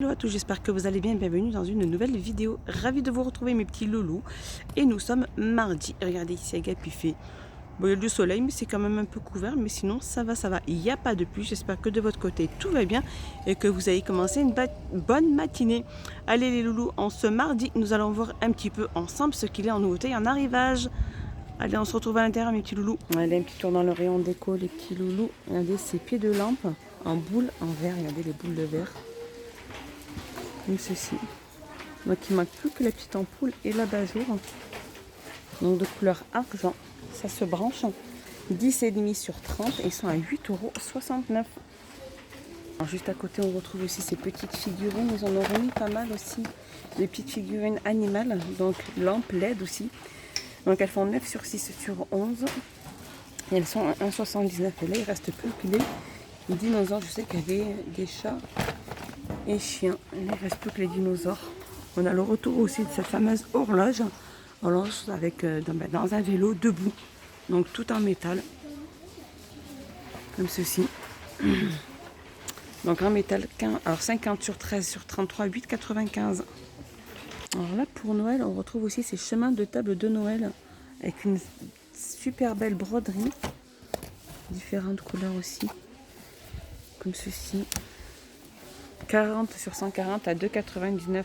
Hello à tous, j'espère que vous allez bien, bienvenue dans une nouvelle vidéo. Ravi de vous retrouver mes petits loulous. Et nous sommes mardi. Regardez ici à Gap, il fait... Bon, il y a du soleil, mais c'est quand même un peu couvert. Mais sinon, ça va, ça va. Il n'y a pas de pluie. J'espère que de votre côté, tout va bien. Et que vous avez commencé une bonne matinée. Allez les loulous, en ce mardi, nous allons voir un petit peu ensemble ce qu'il y a en nouveauté en arrivage. Allez, on se retrouve à l'intérieur, mes petits loulous. Allez, un petit tour dans le rayon déco, les petits loulous. Regardez ces pieds de lampe en boule, en verre. Regardez les boules de verre. Comme ceci. Donc il ne manque plus que la petite ampoule et l'abat-jour. Donc de couleur argent. Ça se branche. 10,5 sur 30 et ils sont à 8,69 €. Alors juste à côté on retrouve aussi ces petites figurines. Ils en ont remis pas mal aussi. Des petites figurines animales. Donc lampe LED aussi. Donc elles font 9 sur 6 sur 11. Et elles sont à 1,79 €. Et là il reste plus que les dinosaures. Je sais qu'il y avait des chats et chiens. Il ne reste plus que les dinosaures. On a le retour aussi de cette fameuse horloge. Horloge avec dans un vélo debout. Donc tout en métal. Comme ceci. Donc en métal, alors 50 sur 13 sur 33, 8,95 €. Alors là pour Noël, on retrouve aussi ces chemins de table de Noël. Avec une super belle broderie. Différentes couleurs aussi. Comme ceci. 40 sur 140 à 2,99 €.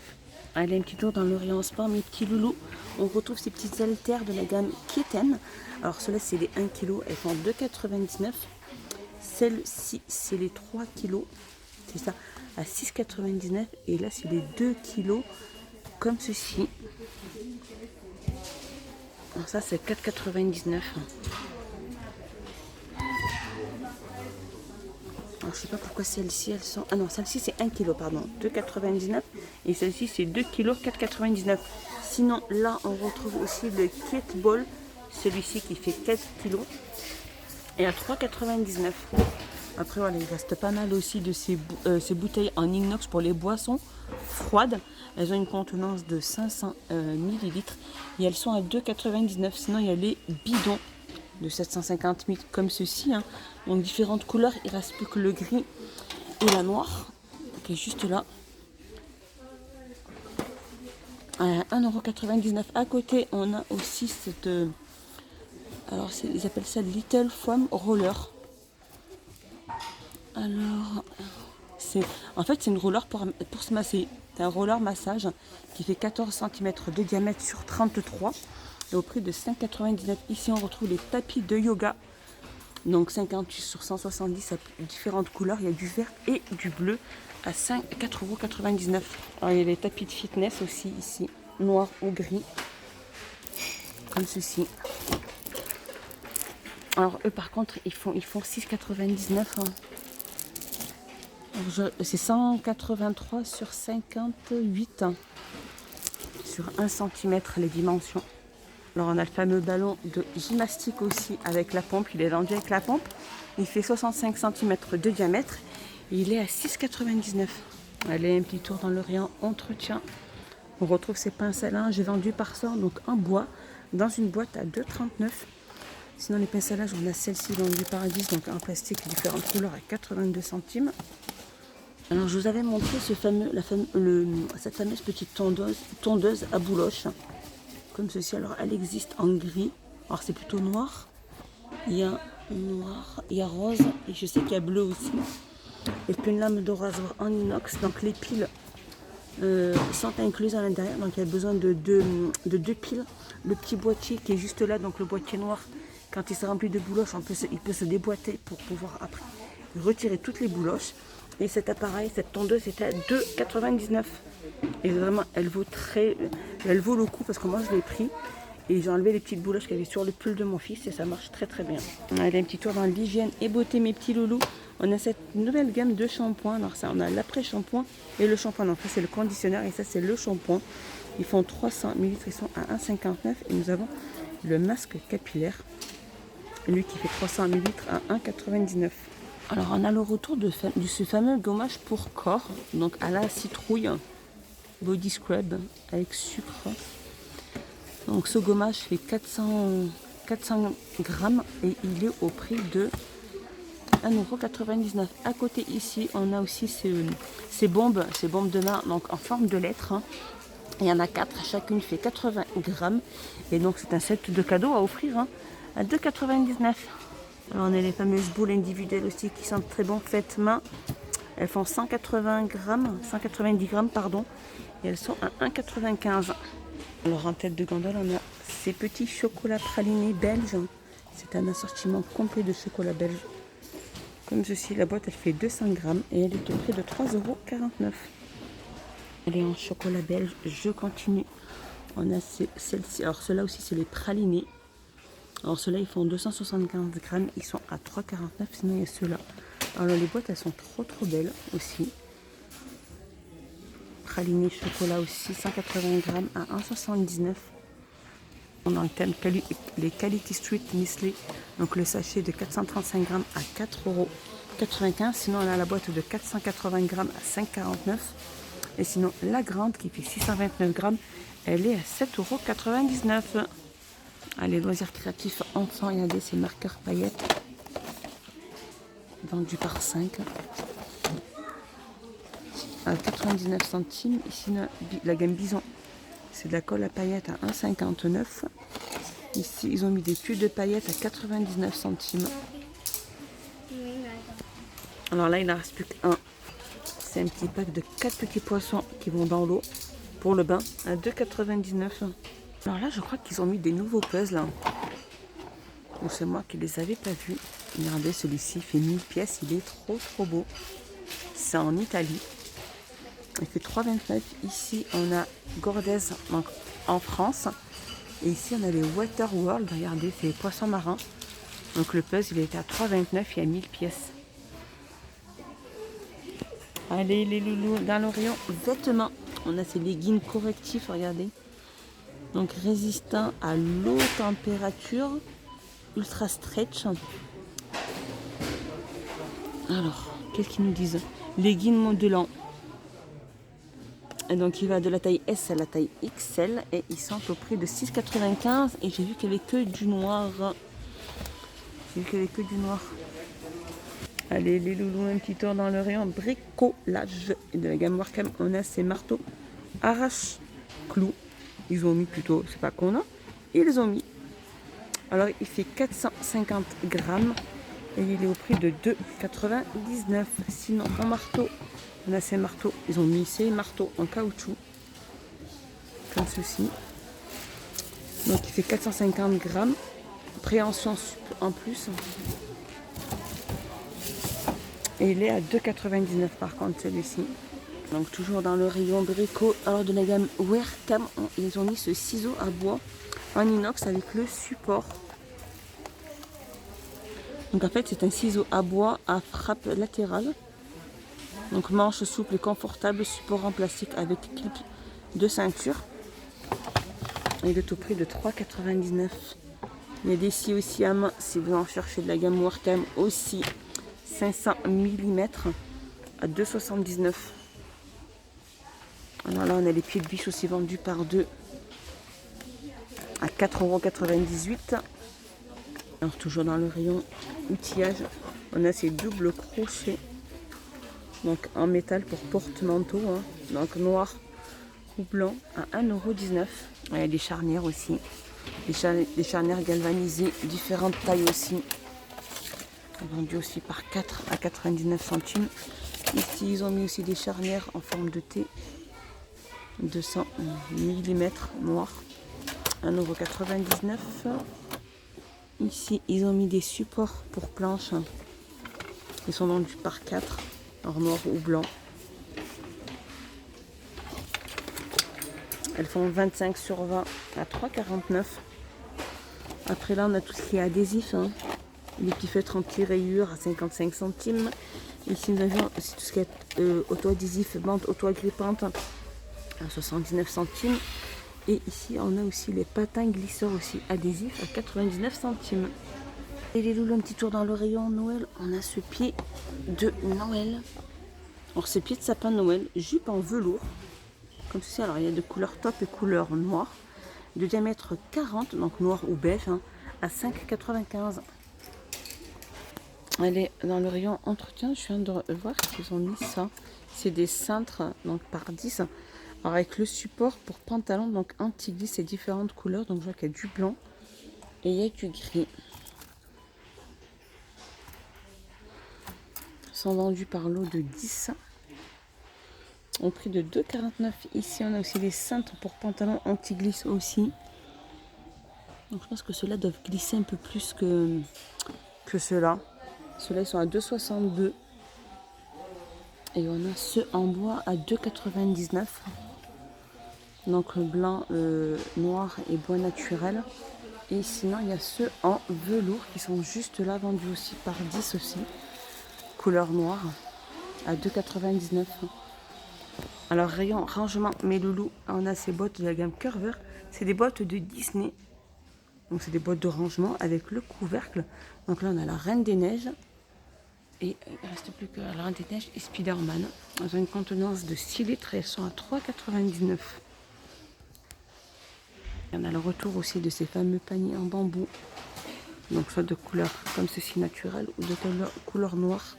Allez, un petit tour dans le rayon sport, mes petits loulous. On retrouve ces petites haltères de la gamme Kitten. Alors, ceux-là, c'est les 1 kg. Elles font 2,99 €. Celles-ci, c'est les 3 kg. C'est ça, à 6,99 €. Et là, c'est les 2 kg, comme ceci. Alors, ça, c'est 4,99 €. Alors, je sais pas pourquoi celles-ci, elles sont... Ah non, celle-ci, c'est 1 kg, pardon. 2,99 €. Et celle-ci, c'est 2 kg, 4,99 €. Sinon, là, on retrouve aussi le Kit Ball. Celui-ci qui fait 4 kg. Et à 3,99 €. Après, voilà, il reste pas mal aussi de ces bouteilles en inox pour les boissons froides. Elles ont une contenance de 500 ml. Et elles sont à 2,99 €. Sinon, il y a les bidons de 750 ml comme ceci, hein. Donc différentes couleurs, il ne reste plus que le gris et la noire qui est juste là à 1,99 €. À côté on a aussi cette alors ils appellent ça Little Foam Roller. Alors en fait c'est une roller pour se masser. C'est un roller massage qui fait 14 cm de diamètre sur 33 et au prix de 5,99 €. Ici on retrouve les tapis de yoga. Donc 58 sur 170 à différentes couleurs. Il y a du vert et du bleu à 4,99 €. Alors il y a les tapis de fitness aussi ici, noir ou gris. Comme ceci. Alors eux par contre ils font 6,99 €. C'est 183 sur 58 sur 1 cm les dimensions. Alors on a le fameux ballon de gymnastique aussi avec la pompe. Il est vendu avec la pompe. Il fait 65 cm de diamètre. Et il est à 6,99 €. Allez, un petit tour dans le rayon entretien. On retrouve ces pinces à linge vendus par sort, donc en bois, dans une boîte à 2,39 €. Sinon les pinces à linge, on a celle-ci vendue par Adis, donc en plastique, différentes couleurs à 82 centimes. Alors je vous avais montré cette fameuse petite tondeuse à bouloche. Comme ceci, alors elle existe en gris, alors c'est plutôt noir, il y a noir, il y a rose et je sais qu'il y a bleu aussi, et puis une lame de rasoir en inox. Donc les piles sont incluses à l'intérieur, donc il y a besoin de deux piles. Le petit boîtier qui est juste là, donc le boîtier noir, quand il se remplit de bouloches, il peut se déboîter pour pouvoir après retirer toutes les bouloches. Et cet appareil, cette tondeuse, est à 2,99 €. Et vraiment, elle vaut le coup parce que moi je l'ai pris et j'ai enlevé les petites bouloches qu'il y avait sur le pull de mon fils et ça marche très très bien. Allez, un petit tour dans l'hygiène et beauté, mes petits loulous. On a cette nouvelle gamme de shampoings. Alors ça, on a l'après-shampoing et le shampoing. Donc ça c'est le conditionneur et ça c'est le shampoing. Ils font 300 ml, ils sont à 1,59 € et nous avons le masque capillaire. Lui qui fait 300 ml à 1,99 €. Alors on a le retour de ce fameux gommage pour corps, donc à la citrouille, body scrub avec sucre. Donc ce gommage fait 400 grammes et il est au prix de 1,99 €. À côté ici, on a aussi ces bombes de main donc en forme de lettres. Hein. Il y en a 4, chacune fait 80 grammes. Et donc c'est un set de cadeaux à offrir hein, à 2,99 €. Alors on a les fameuses boules individuelles aussi qui sont très bon, faites main. Elles font 180 grammes, 190 grammes pardon. Et elles sont à 1,95 €. Alors en tête de gondole, on a ces petits chocolats pralinés belges. C'est un assortiment complet de chocolat belge. Comme ceci, la boîte elle fait 200 grammes et elle est au prix de 3,49 €. Elle est en chocolat belge, je continue. On a celle-ci, alors ceux-là aussi c'est les pralinés. Alors ceux-là ils font 275 grammes, ils sont à 3,49 €, sinon il y a ceux-là. Alors les boîtes elles sont trop belles aussi. Praliné chocolat aussi, 180 grammes à 1,79 €. On a le thème les Quality Street Nestlé, donc le sachet de 435 grammes à 4,95 €. Sinon on a la boîte de 480 grammes à 5,49 €. Et sinon la grande qui fait 629 grammes, elle est à 7,99 €. Allez, loisirs créatifs enfants, regardez ces marqueurs paillettes vendus par 5 à 99 centimes. Ici la gamme Bison, c'est de la colle à paillettes à 1,59 €. Ici ils ont mis des tubes de paillettes à 99 centimes. Alors là il n'en reste plus qu'un. C'est un petit pack de 4 petits poissons qui vont dans l'eau pour le bain à 2,99 €. Alors là je crois qu'ils ont mis des nouveaux puzzles. Ou c'est moi qui les avais pas vus. Regardez, celui-ci fait 1000 pièces, il est trop beau. C'est en Italie. Il fait 3,29 €. Ici on a Gordez donc en France. Et ici on a les Water World. Regardez, c'est les poissons marins. Donc le puzzle il est à 3,29 €, il y a 1000 pièces. Allez les loulous, dans le rayon vêtements, on a ces leggings correctifs, regardez. Donc résistant à l'eau température, ultra stretch. Alors, qu'est-ce qu'ils nous disent? Leggings modelants. Et donc il va de la taille S à la taille XL et ils sont au prix de 6,95 € et j'ai vu qu'il n'y avait que du noir. Allez les loulous, un petit tour dans le rayon bricolage. Et de la gamme Warcam, on a ces marteaux arrache-clous. Ils ont mis plutôt, c'est pas qu'on a, ils les ont mis. Alors il fait 450 grammes et il est au prix de 2,99 €. Sinon en marteau, on a ces marteaux, ils ont mis ces marteaux en caoutchouc, comme ceci. Donc il fait 450 grammes, préhension en plus. Et il est à 2,99 € par contre celui-ci. Donc toujours dans le rayon brico. Alors de la gamme Warcam, ils ont mis ce ciseau à bois en inox avec le support. Donc en fait c'est un ciseau à bois à frappe latérale. Donc manche souple et confortable, support en plastique avec clip de ceinture. Et il est au prix de 3,99 €. Il y a des scies aussi à main si vous en cherchez de la gamme Warcam aussi. 500 mm à 2,79 €. Alors là on a les pieds de biche aussi vendus par 2 à 4,98 €. Alors toujours dans le rayon outillage, on a ces doubles crochets donc en métal pour porte-manteau, hein, donc noir ou blanc à 1,19 €. Il y a des charnières aussi, des charnières galvanisées, différentes tailles aussi, vendues aussi par 4 à 99 centimes. Ici ils ont mis aussi des charnières en forme de T, 200 mm noir, 1,99 €. Ici ils ont mis des supports pour planches, ils sont vendus par 4 en noir ou blanc. Elles font 25 sur 20 à 3,49 €. Après là on a tout ce qui est adhésif, hein. Les petits feutres anti-rayures à 55 centimes. Ici nous avons aussi tout ce qui est auto-adhésif, bande auto-agrippante à 79 centimes. Et ici on a aussi les patins glisseurs aussi adhésifs à 99 centimes. Et les loulous, un petit tour dans le rayon Noël, on a ce pied de Noël. Alors ce pied de sapin de Noël, jupe en velours, comme ceci. Alors il y a de couleur top et couleur noire, de diamètre 40, donc noir ou beige, hein, à 5,95 €. Elle est dans le rayon entretien. Je viens de voir qu'ils ont mis ça. C'est des cintres, donc par 10. Alors avec le support pour pantalon, donc anti-glisse et différentes couleurs. Donc je vois qu'il y a du blanc et il y a du gris. Ils sont vendus par lot de 10. Au prix de 2,49. Ici on a aussi des cintres pour pantalon anti-glisse aussi. Donc je pense que ceux-là doivent glisser un peu plus que ceux-là. Ceux-là ils sont à 2,62. Et on a ceux en bois à 2,99. Donc blanc, noir et bois naturel. Et sinon il y a ceux en velours qui sont juste là, vendus aussi par 10 aussi. Couleur noire à 2,99. Alors rayon rangement mes loulous, on a ces bottes de la gamme Curver. C'est des bottes de Disney. Donc c'est des boîtes de rangement avec le couvercle. Donc là on a la Reine des Neiges. Et il ne reste plus que la Reine des Neiges et Spider-Man. Elles ont une contenance de 6 litres et elles sont à 3,99. Il y en a le retour aussi de ces fameux paniers en bambou. Donc soit de couleur comme ceci naturelle ou de couleur noire.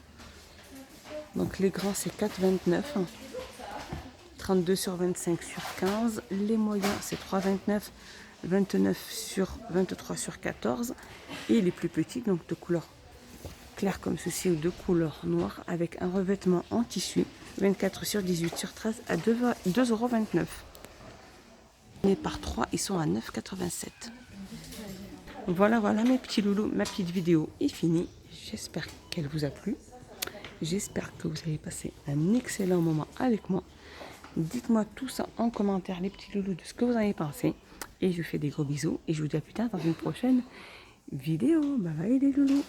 Donc les grands c'est 4,29. 32 sur 25 sur 15. Les moyens c'est 3,29. 29 sur 23 sur 14. Et les plus petits donc de couleur clair comme ceci ou de couleur noire avec un revêtement en tissu 24 sur 18 sur 13 à 2,29 €. Mais par 3 ils sont à 9,87 €. Voilà mes petits loulous, ma petite vidéo est finie. J'espère qu'elle vous a plu. J'espère que vous avez passé un excellent moment avec moi. Dites-moi tout ça en commentaire les petits loulous de ce que vous en avez pensé. Et je vous fais des gros bisous et je vous dis à plus tard dans une prochaine vidéo. Bye bye les loulous.